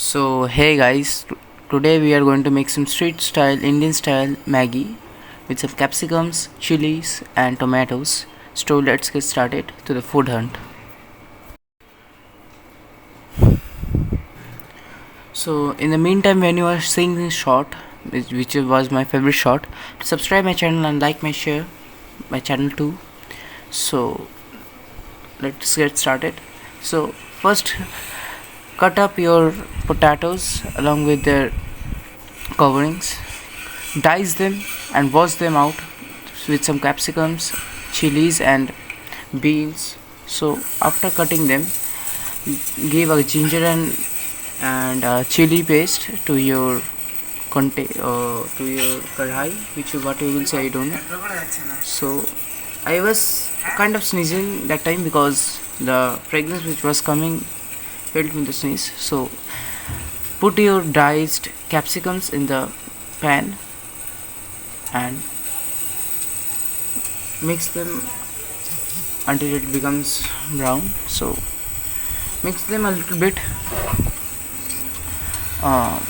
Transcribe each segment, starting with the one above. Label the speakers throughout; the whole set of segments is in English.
Speaker 1: So hey guys, today we are going to make some street style Indian style Maggi with some capsicums, chilies and tomatoes. So let's get started to the food hunt. So in the meantime, when you are seeing this shot, which was my favorite shot, subscribe my channel and like my channel too. So let's get started. So first cut up your potatoes along with their coverings, dice them and wash them out with some capsicums, chilies and beans. So after cutting them, give a ginger and chili paste to your to your kadhai, which what you will say, I don't know. So I was kind of sneezing that time because the fragrance which was coming helped me to sneeze. So put your diced capsicums in the pan and mix them until it becomes brown. So mix them a little bit. Um,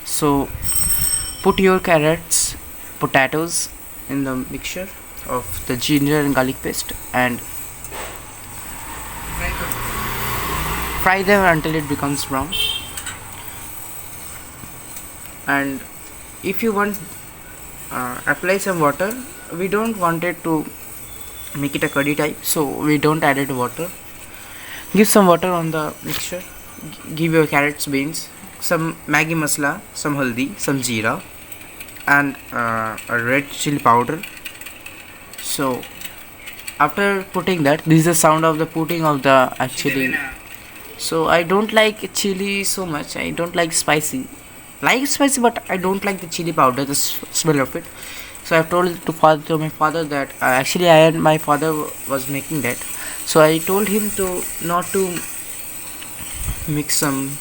Speaker 1: so put your carrots, potatoes in the mixture of the ginger and garlic paste and fry them until it becomes brown. And if you want, apply some water. We don't want it to make it a curry type, so we don't add it water. Give some water on the mixture. Give your carrots, beans, some Maggi masala, some haldi, some jeera and a red chili powder. So after putting that, this is the sound of the putting of the actually. So I don't like chili so much. I don't like spicy. Like spicy, but I don't like the chili powder, the smell of it. So I've told to my father that actually my father was making that. So I told him to not to mix some.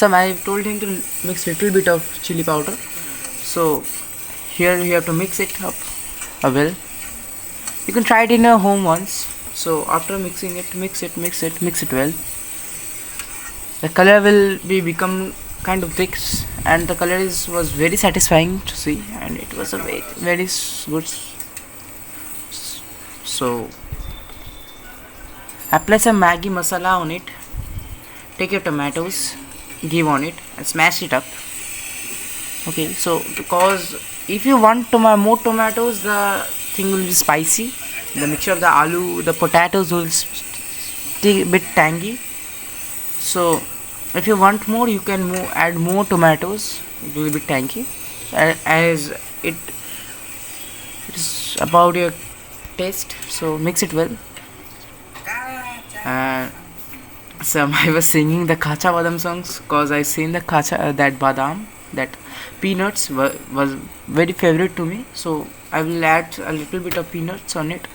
Speaker 1: I told him to mix little bit of chili powder. So here you have to mix it up well. You can try it in your home once. So after mixing it, mix it well. The color will become kind of thick, and the color was very satisfying to see, and it was a very good. So apply some Maggi masala on it. Take your tomatoes, give on it and smash it up. Okay, so because if you want more tomatoes, the thing will be spicy. The mixture of the aloo, the potatoes will stay a bit tangy. So if you want more, you can add more tomatoes. It will be tangy, as it is about your taste. So mix it well. So I was singing the Kacha Badam songs because I seen the Kacha that Badam, that peanuts was very favorite to me. So I will add a little bit of peanuts on it.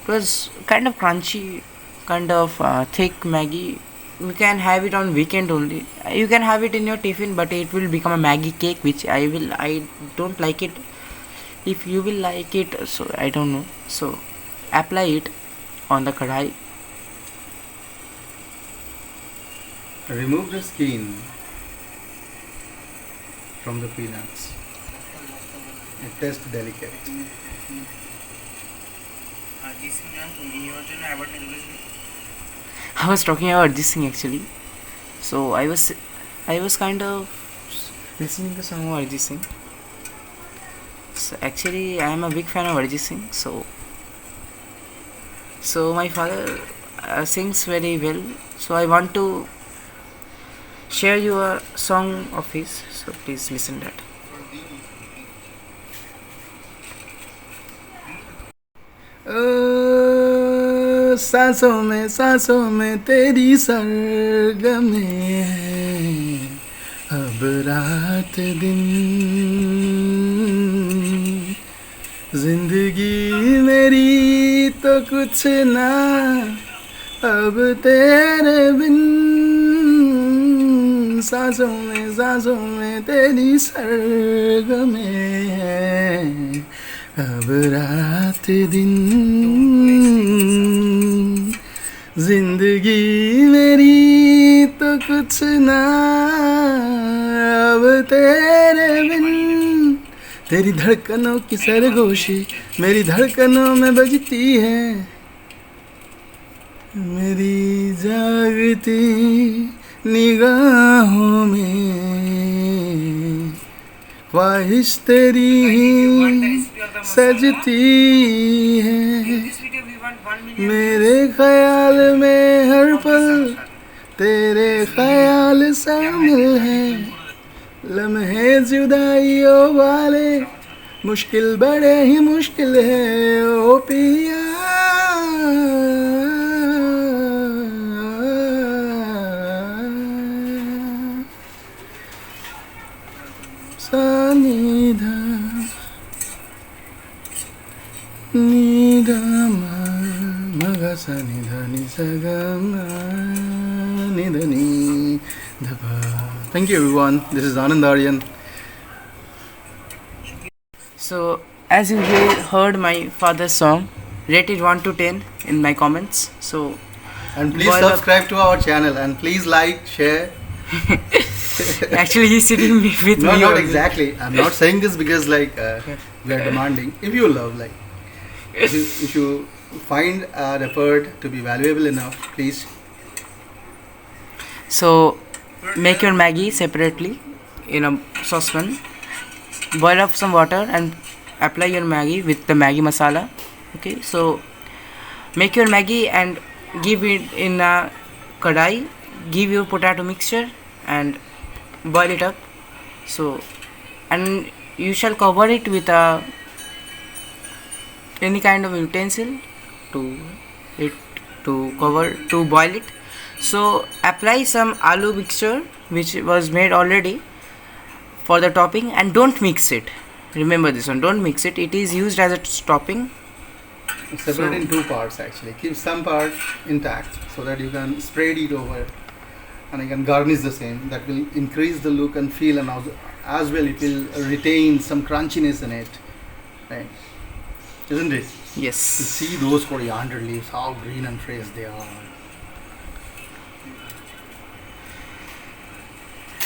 Speaker 1: It was kind of crunchy, kind of thick Maggi. You can have it on weekend only. You can have it in your tiffin, but it will become a Maggi cake, which I don't like it. If you will like it, so I don't know. So apply it on the kadhai.
Speaker 2: Remove the skin from the peanuts. It tastes delicate.
Speaker 1: I was talking about this thing actually. So I was kind of listening to some of Arjit Singh. So actually I am a big fan of Arjit Singh. So my father sings very well. So I want to share you a song of his. So please listen that.
Speaker 2: सांसों में तेरी सरगमें हैं अब रात दिन जिंदगी मेरी तो कुछ ना अब तेरे बिन सांसों में तेरी सरगमें हैं अब रात दिन जिंदगी मेरी तो कुछ ना अब तेरे बिन, तेरी धड़कनों की सरगोशी मेरी धड़कनों में बजती है, मेरी जागती निगाहों में ख्वाहिश तेरी ही सजती है, मेरे ख्याल में हर पल तेरे ख्याल शामिल है, लम्हे जुदाइयों वाले मुश्किल बड़े ही मुश्किल है ओ पिया, सानिधा निधमा मगा सानिधा निसगमा निधनी धपा. Thank you everyone. This is ANANDAARYAN.
Speaker 1: So as you heard my father's song, rate it 1 to 10 in my comments. So
Speaker 2: And please
Speaker 1: boil up-
Speaker 2: subscribe to our channel and please like, share.
Speaker 1: Actually he's sitting with
Speaker 2: No,
Speaker 1: me
Speaker 2: not
Speaker 1: only.
Speaker 2: exactly. I'm not saying this because like we are demanding. If you love, like, if you find our effort to be valuable enough, please.
Speaker 1: So make your Maggi separately in a saucepan, boil up some water and apply your Maggi with the Maggi masala. Okay, so make your Maggi and give it in a kadai, give your potato mixture and boil it up. So and you shall cover it with a any kind of utensil to boil it. So apply some aloo mixture which was made already for the topping and don't mix it. Remember this one, don't mix it. It is used as a topping.
Speaker 2: Separate in two parts actually. Keep some part intact so that you can spread it over and you can garnish the same. That will increase the look and feel, and as well it will retain some crunchiness in it. Right? Isn't it? You
Speaker 1: Yes.
Speaker 2: see those coriander leaves, how green and fresh they are.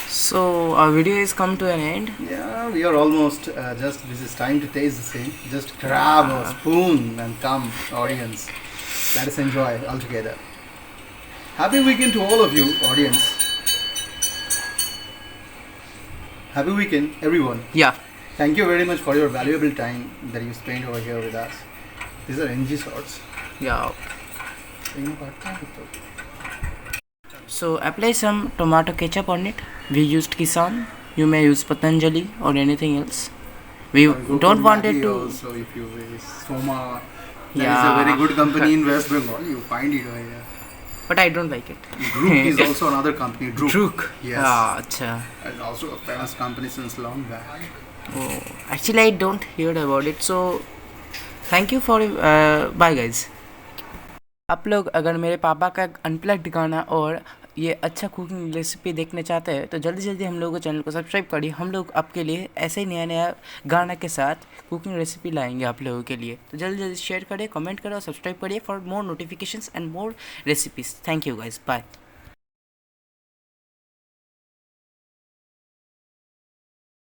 Speaker 1: So our video is come to an end.
Speaker 2: Yeah, we are almost just, this is time to taste the same. Just grab a spoon and come, audience. Let us enjoy all together. Happy weekend to all of you, audience. Happy weekend, everyone.
Speaker 1: Yeah.
Speaker 2: Thank you very much for your valuable time that you spent over here with us. These are NG shots.
Speaker 1: Yeah. So apply some tomato ketchup on it. We used Kisan. You may use Patanjali or anything else. We don't want it to.
Speaker 2: Also, if you wish, Soma. That is
Speaker 1: Yeah.
Speaker 2: a very good company in West Bengal. You find it over here.
Speaker 1: But I don't like it.
Speaker 2: Drook is also another company.
Speaker 1: Drook.
Speaker 2: Yes.
Speaker 1: Ah, acha.
Speaker 2: And also a famous company since long back.
Speaker 1: Oh, actually I don't heard about it. So thank you for bye guys. आप लोग अगर मेरे पापा का unplugged गाना और ये अच्छा कुकिंग रेसिपी देखने चाहते हैं तो जल्दी जल्दी हम लोगों को चैनल को सब्सक्राइब करिए. हम लोग आपके लिए ऐसे ही नया नया गाना के साथ कुकिंग रेसिपी लाएंगे आप लोगों के लिए. तो जल्दी जल्दी शेयर करिए, कमेंट करो, सब्सक्राइब करिए for more notifications and more recipes. Thank you guys, bye.